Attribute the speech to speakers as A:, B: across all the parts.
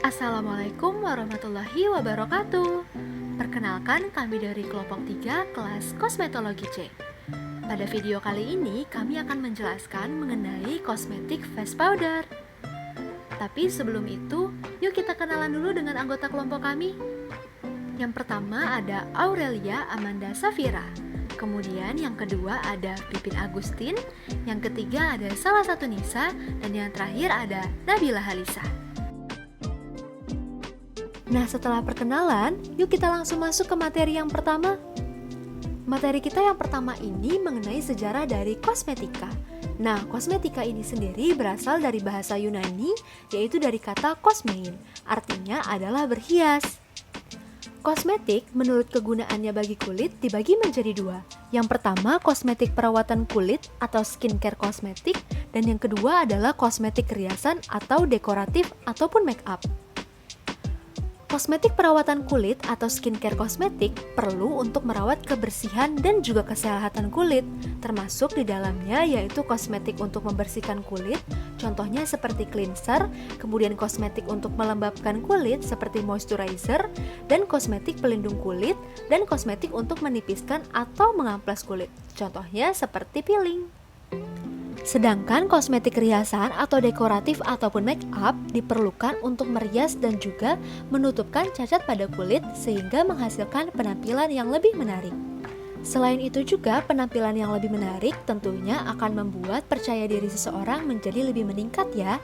A: Assalamualaikum warahmatullahi wabarakatuh. Perkenalkan, kami dari kelompok 3 kelas Kosmetologi C. Pada video kali ini kami akan menjelaskan mengenai kosmetik face powder. Tapi sebelum itu, yuk kita kenalan dulu dengan anggota kelompok kami. Yang pertama ada Aurelia Amanda Safira. Kemudian yang kedua ada Pipin Agustin. Yang ketiga ada salah satu Nisa. Dan yang terakhir ada Nabila Halisa. Nah, setelah perkenalan, yuk kita langsung masuk ke materi yang pertama. Materi kita yang pertama ini mengenai sejarah dari kosmetika. Nah, kosmetika ini sendiri berasal dari bahasa Yunani, yaitu dari kata kosmein, artinya adalah berhias. Kosmetik menurut kegunaannya bagi kulit dibagi menjadi dua. Yang pertama, kosmetik perawatan kulit atau skincare kosmetik, dan yang kedua adalah kosmetik riasan atau dekoratif ataupun make up. Kosmetik perawatan kulit atau skincare kosmetik perlu untuk merawat kebersihan dan juga kesehatan kulit, termasuk di dalamnya yaitu kosmetik untuk membersihkan kulit, contohnya seperti cleanser, kemudian kosmetik untuk melembabkan kulit seperti moisturizer, dan kosmetik pelindung kulit, dan kosmetik untuk menipiskan atau mengamplas kulit, contohnya seperti peeling. Sedangkan kosmetik riasan atau dekoratif ataupun make up diperlukan untuk merias dan juga menutupkan cacat pada kulit sehingga menghasilkan penampilan yang lebih menarik. Selain itu juga penampilan yang lebih menarik tentunya akan membuat percaya diri seseorang menjadi lebih meningkat ya.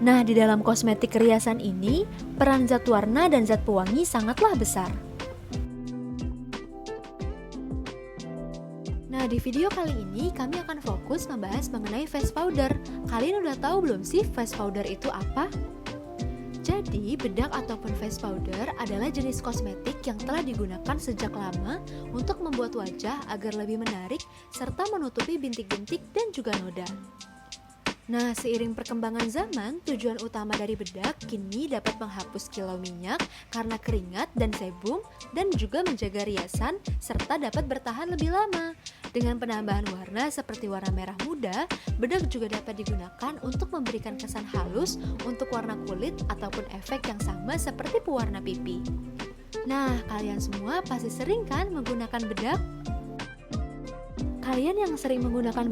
A: Nah, di dalam kosmetik riasan ini, peran zat warna dan zat pewangi sangatlah besar. Nah, di video kali ini kami akan fokus membahas mengenai face powder. Kalian udah tahu belum sih face powder itu apa? Jadi, bedak ataupun face powder adalah jenis kosmetik yang telah digunakan sejak lama untuk membuat wajah agar lebih menarik serta menutupi bintik-bintik dan juga noda. Nah, seiring perkembangan zaman, tujuan utama dari bedak kini dapat menghapus kilau minyak karena keringat dan sebum dan juga menjaga riasan serta dapat bertahan lebih lama. Dengan penambahan warna seperti warna merah muda, bedak juga dapat digunakan untuk memberikan kesan halus untuk warna kulit ataupun efek yang sama seperti pewarna pipi. Nah, kalian semua pasti sering kan menggunakan bedak? Kalian yang sering menggunakan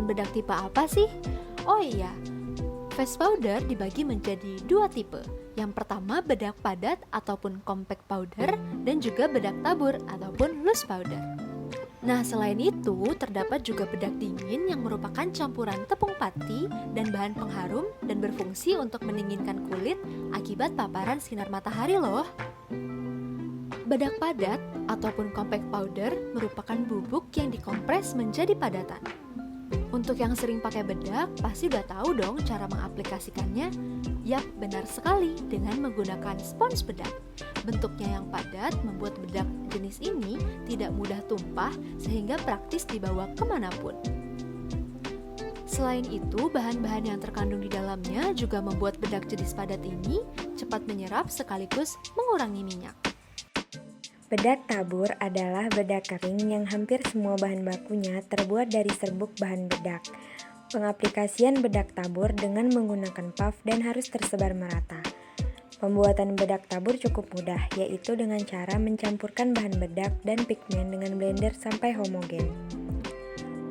A: bedak tipe apa sih? Oh iya, face powder dibagi menjadi dua tipe. Yang pertama bedak padat ataupun compact powder dan juga bedak tabur ataupun loose powder. Nah, selain itu terdapat juga bedak dingin yang merupakan campuran tepung pati dan bahan pengharum dan berfungsi untuk mendinginkan kulit akibat paparan sinar matahari loh. Bedak padat ataupun compact powder merupakan bubuk yang dikompres menjadi padatan. Untuk yang sering pakai bedak, pasti udah tahu dong cara mengaplikasikannya. Yap, benar sekali dengan menggunakan spons bedak. Bentuknya yang padat membuat bedak jenis ini tidak mudah tumpah sehingga praktis dibawa kemanapun. Selain itu, bahan-bahan yang terkandung di dalamnya juga membuat bedak jenis padat ini cepat menyerap sekaligus mengurangi minyak.
B: Bedak tabur adalah bedak kering yang hampir semua bahan bakunya terbuat dari serbuk bahan bedak. Pengaplikasian bedak tabur dengan menggunakan puff dan harus tersebar merata. Pembuatan bedak tabur cukup mudah, yaitu dengan cara mencampurkan bahan bedak dan pigmen dengan blender sampai homogen.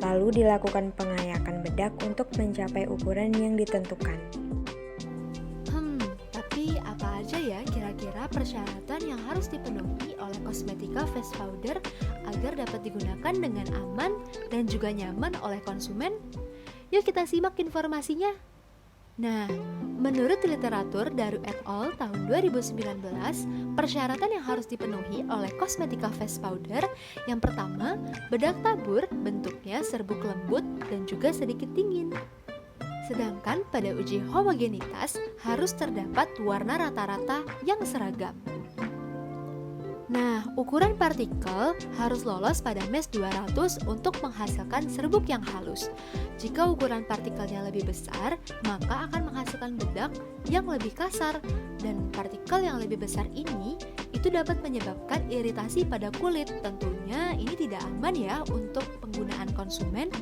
B: Lalu dilakukan pengayakan bedak untuk mencapai ukuran yang ditentukan.
A: Tapi apa aja ya kira-kira persyaratan yang harus dipenuhi oleh kosmetika face powder agar dapat digunakan dengan aman dan juga nyaman oleh konsumen? Yuk kita simak informasinya. Nah, menurut literatur Daru et al. Tahun 2019, persyaratan yang harus dipenuhi oleh kosmetika face powder yang pertama, bedak tabur bentuknya serbuk lembut dan juga sedikit dingin. Sedangkan pada uji homogenitas harus terdapat warna rata-rata yang seragam. Nah, ukuran partikel harus lolos pada MES 200 untuk menghasilkan serbuk yang halus. Jika ukuran partikelnya lebih besar, maka akan menghasilkan bedak yang lebih kasar. Dan partikel yang lebih besar ini itu dapat menyebabkan iritasi pada kulit. Tentunya ini tidak aman ya untuk penggunaan konsumen.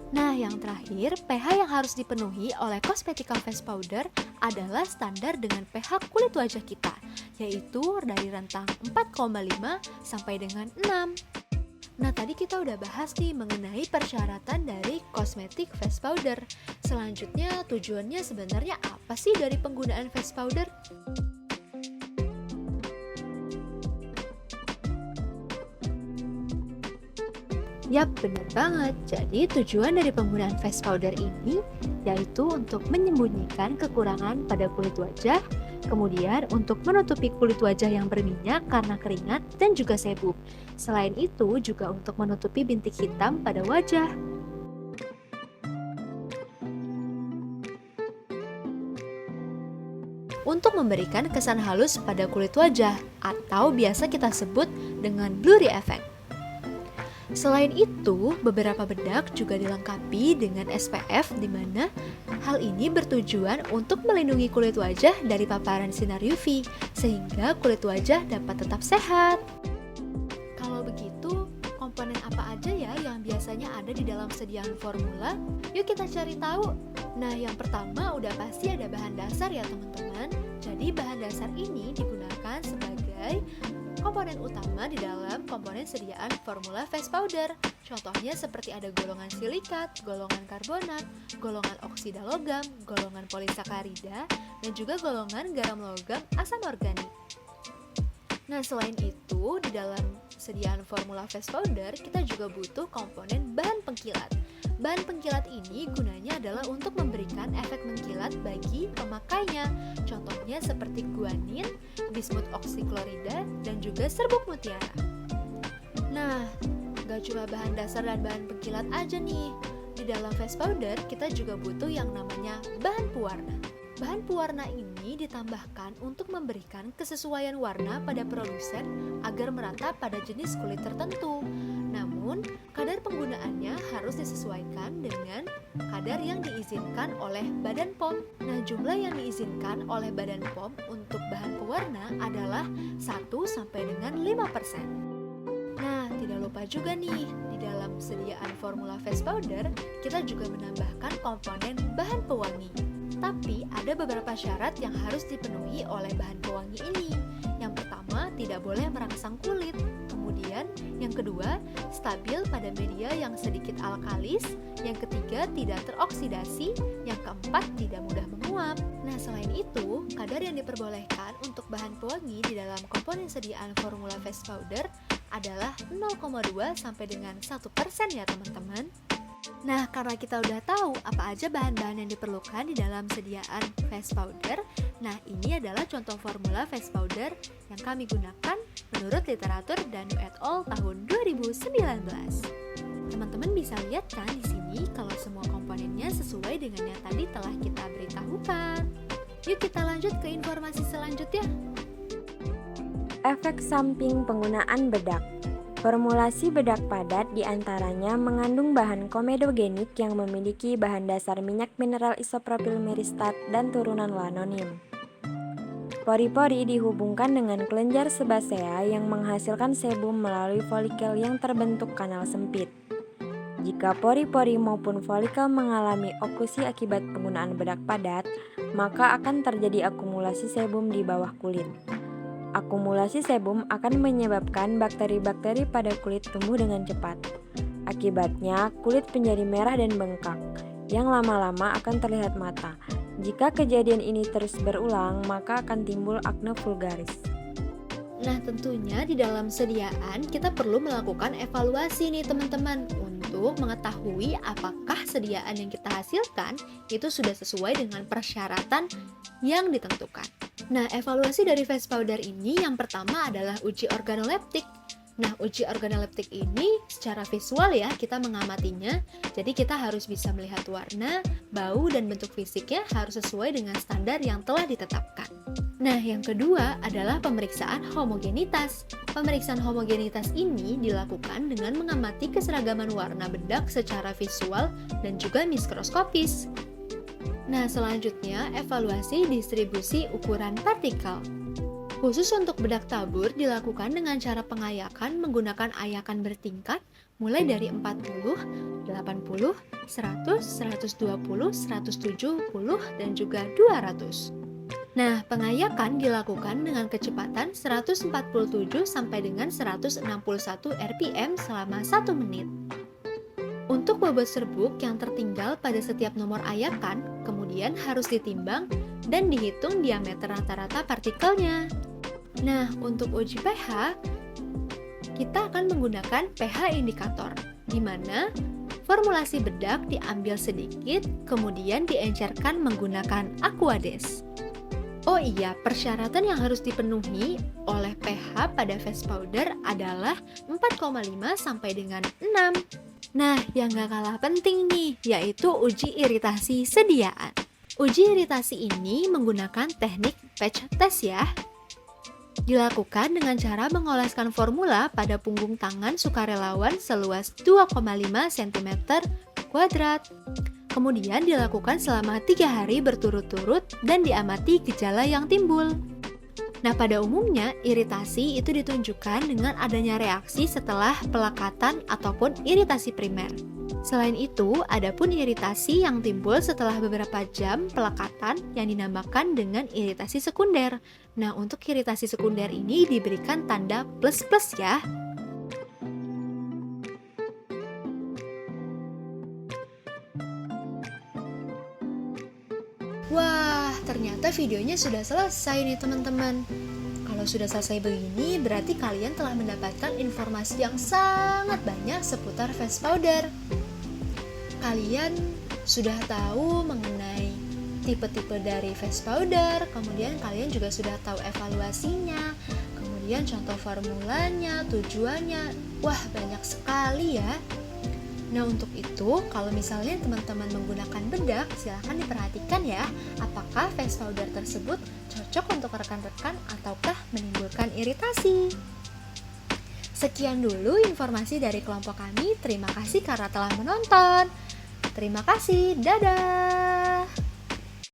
A: Nah, yang terakhir, pH yang harus dipenuhi oleh Cosmetica Face Powder adalah standar dengan pH kulit wajah kita, yaitu dari rentang 4,5 sampai dengan 6. Nah, tadi kita udah bahas nih mengenai persyaratan dari Cosmetic Face Powder. Selanjutnya, tujuannya sebenarnya apa sih dari penggunaan face powder? Yap, benar banget. Jadi tujuan dari penggunaan face powder ini yaitu untuk menyembunyikan kekurangan pada kulit wajah, kemudian untuk menutupi kulit wajah yang berminyak karena keringat dan juga sebum. Selain itu juga untuk menutupi bintik hitam pada wajah. Untuk memberikan kesan halus pada kulit wajah atau biasa kita sebut dengan blurry effect. Selain itu, beberapa bedak juga dilengkapi dengan SPF di mana hal ini bertujuan untuk melindungi kulit wajah dari paparan sinar UV sehingga kulit wajah dapat tetap sehat. Kalau begitu, komponen apa aja ya yang biasanya ada di dalam sediaan formula? Yuk kita cari tahu. Nah, yang pertama udah pasti ada bahan dasar ya teman-teman. Jadi bahan dasar ini digunakan sebagai komponen utama di dalam komponen sediaan formula face powder. Contohnya seperti ada golongan silikat, golongan karbonat, golongan oksida logam, golongan polisakarida, dan juga golongan garam logam asam organik. Nah, selain itu, di dalam sediaan formula face powder, kita juga butuh komponen bahan pengkilat. Bahan pengkilat ini gunanya adalah untuk memberikan efek mengkilat bagi pemakainya. Contohnya seperti guanin, bismut oksiklorida, dan juga serbuk mutiara. Nah, gak cuma bahan dasar dan bahan pengkilat aja nih. Di dalam face powder, kita juga butuh yang namanya bahan pewarna. Bahan pewarna ini ditambahkan untuk memberikan kesesuaian warna pada produsen agar merata pada jenis kulit tertentu. Namun, kadar penggunaannya harus disesuaikan dengan kadar yang diizinkan oleh Badan POM. Nah, jumlah yang diizinkan oleh Badan POM untuk bahan pewarna adalah 1 sampai dengan 5%. Nah, tidak lupa juga nih, di dalam sediaan formula face powder, kita juga menambahkan komponen bahan pewangi. Tapi ada beberapa syarat yang harus dipenuhi oleh bahan pewangi ini. Yang pertama, tidak boleh merangsang kulit. Kemudian, yang kedua, stabil pada media yang sedikit alkalis. Yang ketiga, tidak teroksidasi. Yang keempat, tidak mudah menguap. Nah, selain itu, kadar yang diperbolehkan untuk bahan pewangi di dalam komponen sediaan formula face powder adalah 0,2 sampai dengan 1% ya teman-teman. Nah, karena kita udah tahu apa aja bahan-bahan yang diperlukan di dalam sediaan face powder, nah ini adalah contoh formula face powder yang kami gunakan menurut literatur Danu et al. Tahun 2019. Teman-teman bisa lihat kan di sini kalau semua komponennya sesuai dengan yang tadi telah kita beritahukan. Yuk kita lanjut ke informasi selanjutnya.
B: Efek samping penggunaan bedak. Formulasi bedak padat diantaranya mengandung bahan komedogenik yang memiliki bahan dasar minyak mineral isopropil miristat dan turunan lanonim. Pori-pori dihubungkan dengan kelenjar sebasea yang menghasilkan sebum melalui folikel yang terbentuk kanal sempit. Jika pori-pori maupun folikel mengalami oklusi akibat penggunaan bedak padat, maka akan terjadi akumulasi sebum di bawah kulit. Akumulasi sebum akan menyebabkan bakteri-bakteri pada kulit tumbuh dengan cepat. Akibatnya, kulit menjadi merah dan bengkak, yang lama-lama akan terlihat mata. Jika kejadian ini terus berulang, maka akan timbul akne vulgaris.
A: Nah, tentunya di dalam sediaan kita perlu melakukan evaluasi nih teman-teman untuk mengetahui apakah sediaan yang kita hasilkan itu sudah sesuai dengan persyaratan yang ditentukan. Nah, evaluasi dari face powder ini yang pertama adalah uji organoleptik. Nah, uji organoleptik ini secara visual ya kita mengamatinya. Jadi kita harus bisa melihat warna, bau, dan bentuk fisiknya harus sesuai dengan standar yang telah ditetapkan. Nah, yang kedua adalah pemeriksaan homogenitas. Pemeriksaan homogenitas ini dilakukan dengan mengamati keseragaman warna bedak secara visual dan juga mikroskopis. Nah, selanjutnya evaluasi distribusi ukuran partikel. Khusus untuk bedak tabur dilakukan dengan cara pengayakan menggunakan ayakan bertingkat mulai dari 40, 50, 80, 100, 120, 170, dan juga 200. Nah, pengayakan dilakukan dengan kecepatan 147 sampai dengan 161 rpm selama 1 menit. Untuk bobot serbuk yang tertinggal pada setiap nomor ayakan, kemudian harus ditimbang dan dihitung diameter rata-rata partikelnya. Nah, untuk uji pH, kita akan menggunakan pH indikator, di mana formulasi bedak diambil sedikit, kemudian diencerkan menggunakan Aquades. Oh iya, persyaratan yang harus dipenuhi oleh pH pada face powder adalah 4,5 sampai dengan 6. Nah, yang gak kalah penting nih, yaitu uji iritasi sediaan. Uji iritasi ini menggunakan teknik patch test ya. Dilakukan dengan cara mengoleskan formula pada punggung tangan sukarelawan seluas 2,5 cm kuadrat. Kemudian dilakukan selama 3 hari berturut-turut dan diamati gejala yang timbul. Nah, pada umumnya iritasi itu ditunjukkan dengan adanya reaksi setelah pelekatan ataupun iritasi primer. Selain itu, ada pun iritasi yang timbul setelah beberapa jam pelekatan yang dinamakan dengan iritasi sekunder. Nah, untuk iritasi sekunder ini diberikan tanda plus-plus ya. Wah, ternyata videonya sudah selesai nih teman-teman. Kalau sudah selesai begini, berarti kalian telah mendapatkan informasi yang sangat banyak seputar face powder. Kalian sudah tahu mengenai tipe-tipe dari face powder, kemudian kalian juga sudah tahu evaluasinya, kemudian contoh formulanya, tujuannya. Wah, banyak sekali ya. Nah, untuk itu, kalau misalnya teman-teman menggunakan bedak, silahkan diperhatikan ya, apakah face powder tersebut cocok untuk rekan-rekan ataukah menimbulkan iritasi. Sekian dulu informasi dari kelompok kami. Terima kasih karena telah menonton. Terima kasih, dadah!